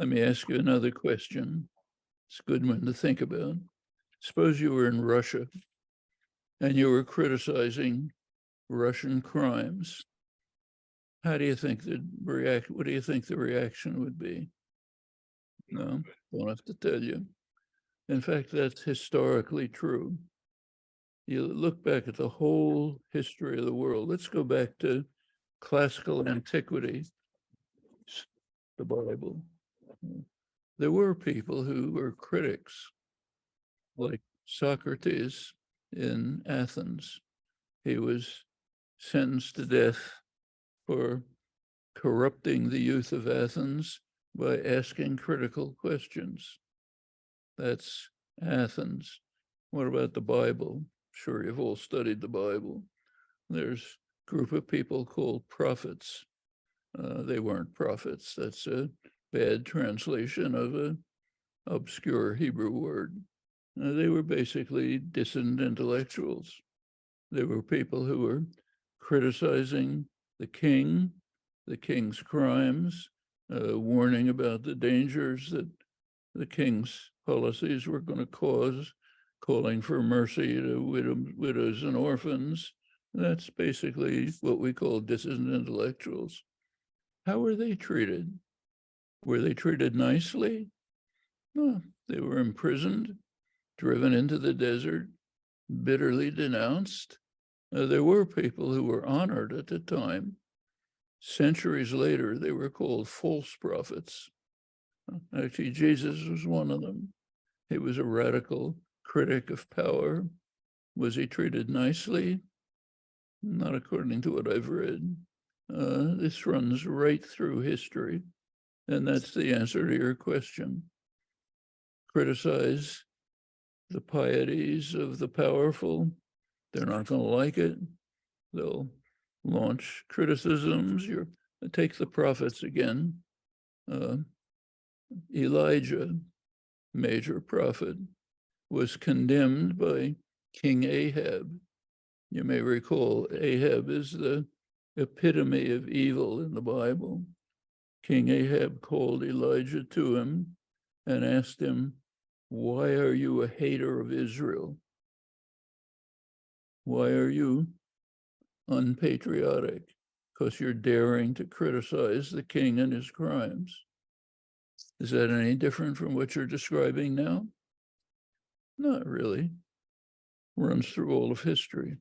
Let me ask you another question. It's a good one to think about. Suppose you were in Russia and you were criticizing Russian crimes. How do you think what do you think the reaction would be? No, don't have to tell you. In fact, that's historically true. You look back at the whole history of the world. Let's go back to classical antiquity, the Bible. There were people who were critics, like Socrates in Athens. He was sentenced to death for corrupting the youth of Athens by asking critical questions. That's Athens. What about the Bible? Sure, you've all studied the Bible. There's a group of people called prophets. They weren't prophets. That's a bad translation of an obscure Hebrew word. They were basically dissident intellectuals. They were people who were criticizing the king, the king's crimes, warning about the dangers that the king's policies were going to cause, calling for mercy to widows and orphans. That's basically what we call dissident intellectuals. How were they treated? Were they treated nicely? No, they were imprisoned, driven into the desert, bitterly denounced. There were people who were honored at the time. Centuries later, they were called false prophets. Actually, Jesus was one of them. He was a radical critic of power. Was he treated nicely? Not according to what I've read. This runs right through history, and that's the answer to your question. Criticize the pieties of the powerful. They're not going to like it. They'll launch criticisms. Take the prophets again. Elijah, major prophet, was condemned by King Ahab. You may recall Ahab is the epitome of evil in the Bible. King Ahab called Elijah to him and asked him, "Why are you a hater of Israel? Why are you unpatriotic? Because you're daring to criticize the king and his crimes." Is that any different from what you're describing now? Not really. Runs through all of history.